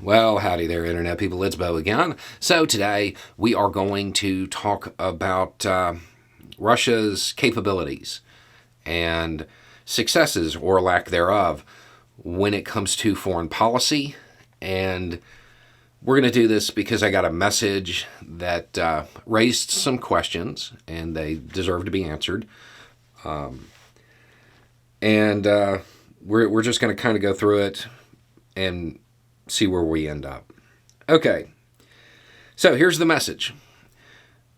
Well, howdy there, Internet people. It's Bo again. So today we are going to talk about Russia's capabilities and successes or lack thereof when it comes to foreign policy. And we're going to do this because I got a message that raised some questions and they deserve to be answered. We're just going to kind of go through it and see where we end up. Okay, so here's the message.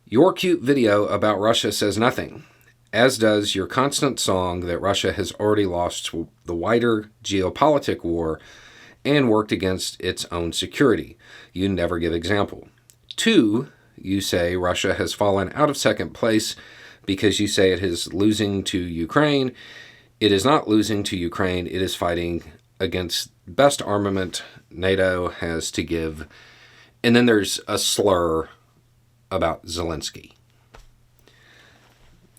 Your cute video about Russia says nothing, as does your constant song that Russia has already lost the wider geopolitical war and worked against its own security. You never give example. 2, you say Russia has fallen out of second place because you say it is losing to Ukraine. It is not losing to Ukraine. It is fighting against best armament NATO has to give. And then there's a slur about Zelensky.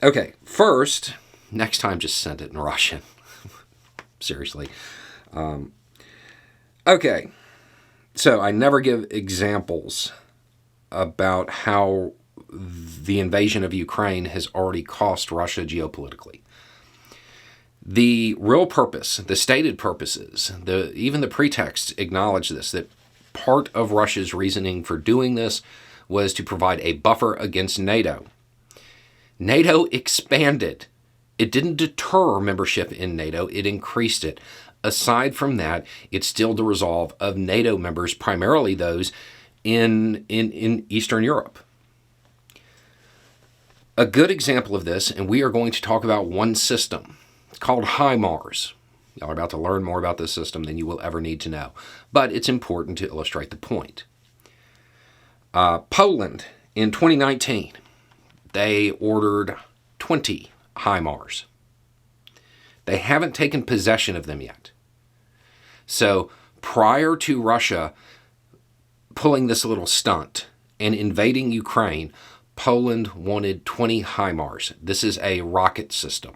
Okay, first, next time just send it in Russian. Seriously. Okay, so I never give examples about how the invasion of Ukraine has already cost Russia geopolitically. The real purpose, the stated purposes, even the pretexts acknowledge this, that part of Russia's reasoning for doing this was to provide a buffer against NATO. NATO expanded. It didn't deter membership in NATO, it increased it. Aside from that, it's still the resolve of NATO members, primarily those in Eastern Europe. A good example of this, and we are going to talk about one system. It's called HIMARS. Y'all are about to learn more about this system than you will ever need to know. But it's important to illustrate the point. Poland, in 2019, they ordered 20 HIMARS. They haven't taken possession of them yet. So prior to Russia pulling this little stunt and invading Ukraine, Poland wanted 20 HIMARS. This is a rocket system.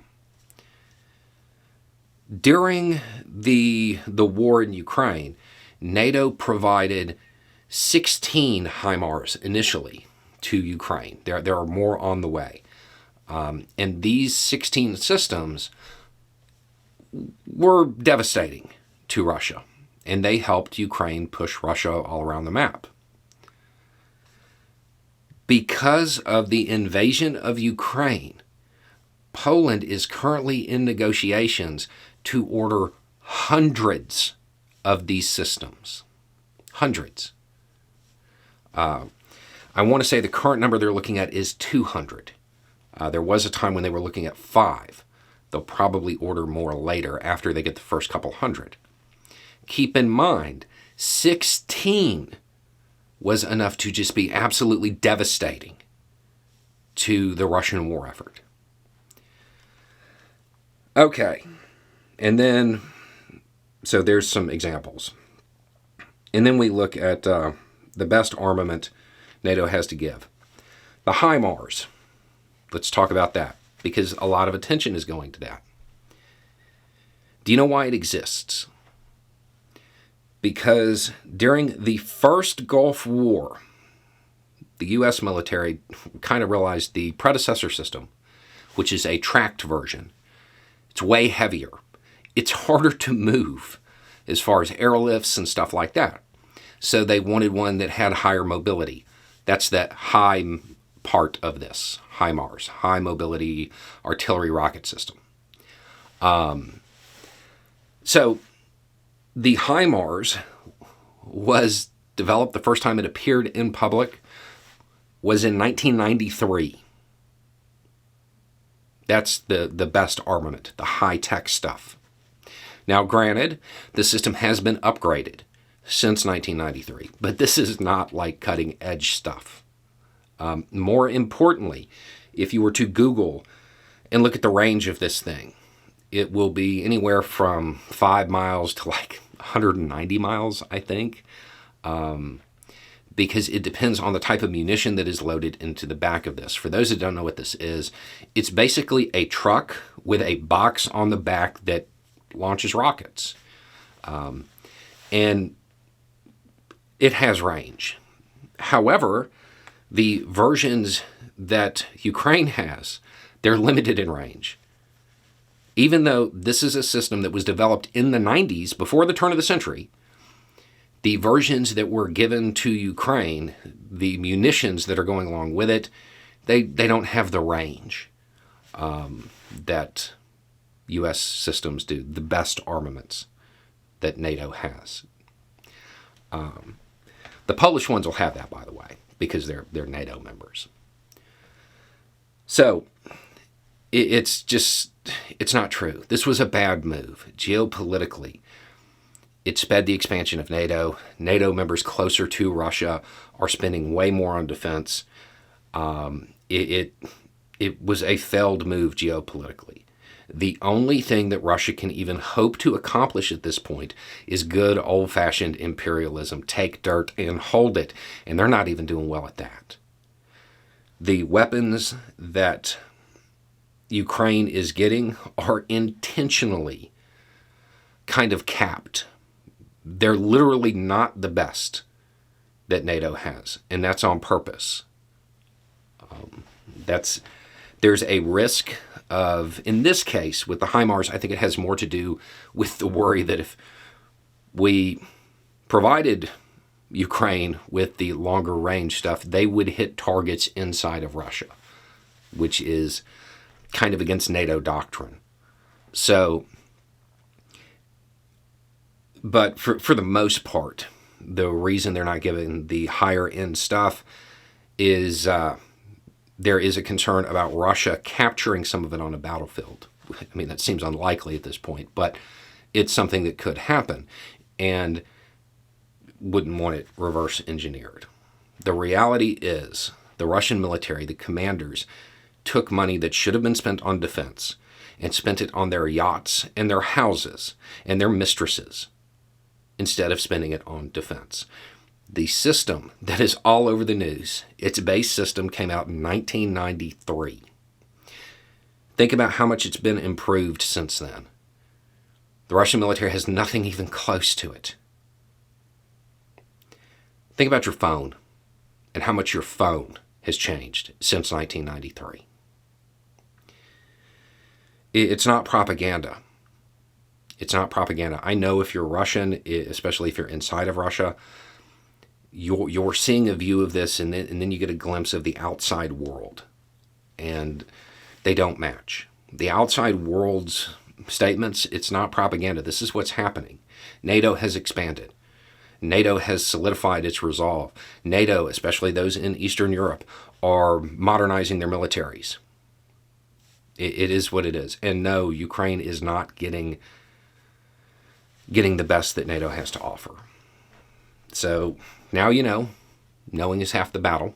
During the war in Ukraine, NATO provided 16 HIMARS initially to Ukraine. There are more on the way. And these 16 systems were devastating to Russia, and they helped Ukraine push Russia all around the map. Because of the invasion of Ukraine, Poland is currently in negotiations to order hundreds of these systems. Hundreds. I want to say the current number they're looking at is 200. There was a time when they were looking at 5. They'll probably order more later after they get the first couple hundred. Keep in mind, 16 was enough to just be absolutely devastating to the Russian war effort. Okay. And then, so there's some examples. And then we look at the best armament NATO has to give. The HIMARS. Let's talk about that, because a lot of attention is going to that. Do you know why it exists? Because during the first Gulf War, the U.S. military kind of realized the predecessor system, which is a tracked version, it's way heavier. It's harder to move as far as airlifts and stuff like that. So they wanted one that had higher mobility. That's that high part of this, HIMARS, High Mobility Artillery Rocket System. So the HIMARS was developed, the first time it appeared in public was in 1993. That's the best armament, the high-tech stuff. Now, granted, the system has been upgraded since 1993, but this is not like cutting-edge stuff. More importantly, if you were to Google and look at the range of this thing, it will be anywhere from 5 miles to like 190 miles, I think, because it depends on the type of munition that is loaded into the back of this. For those that don't know what this is, it's basically a truck with a box on the back that launches rockets. And it has range. However, the versions that Ukraine has, they're limited in range. Even though this is a system that was developed in the 90s, before the turn of the century, the versions that were given to Ukraine, the munitions that are going along with it, they don't have the range that U.S. systems do, the best armaments that NATO has. The Polish ones will have that, by the way, because they're NATO members. So it's not true. This was a bad move. Geopolitically, it sped the expansion of NATO. NATO members closer to Russia are spending way more on defense. It was a failed move geopolitically. The only thing that Russia can even hope to accomplish at this point is good old-fashioned imperialism. Take dirt and hold it. And they're not even doing well at that. The weapons that Ukraine is getting are intentionally kind of capped. They're literally not the best that NATO has, and that's on purpose. There's a risk of, in this case, with the HIMARS, I think it has more to do with the worry that if we provided Ukraine with the longer range stuff, they would hit targets inside of Russia, which is kind of against NATO doctrine. So, but for the most part, the reason they're not giving the higher end stuff is there is a concern about Russia capturing some of it on a battlefield. I mean, that seems unlikely at this point, but it's something that could happen, and wouldn't want it reverse engineered. The reality is the Russian military, the commanders, took money that should have been spent on defense and spent it on their yachts and their houses and their mistresses instead of spending it on defense. The system that is all over the news, its base system came out in 1993. Think about how much it's been improved since then. The Russian military has nothing even close to it. Think about your phone and how much your phone has changed since 1993. It's not propaganda. It's not propaganda. I know if you're Russian, especially if you're inside of Russia, you're seeing a view of this, and then you get a glimpse of the outside world, and they don't match. The outside world's statements, it's not propaganda. This is what's happening. NATO has expanded. NATO has solidified its resolve. NATO, especially those in Eastern Europe, are modernizing their militaries. It is what it is. And no, Ukraine is not getting the best that NATO has to offer. So now you know. Knowing is half the battle.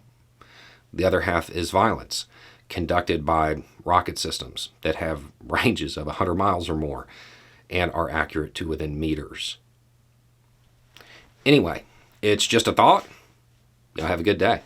The other half is violence, conducted by rocket systems that have ranges of 100 miles or more and are accurate to within meters. Anyway, it's just a thought. Y'all have a good day.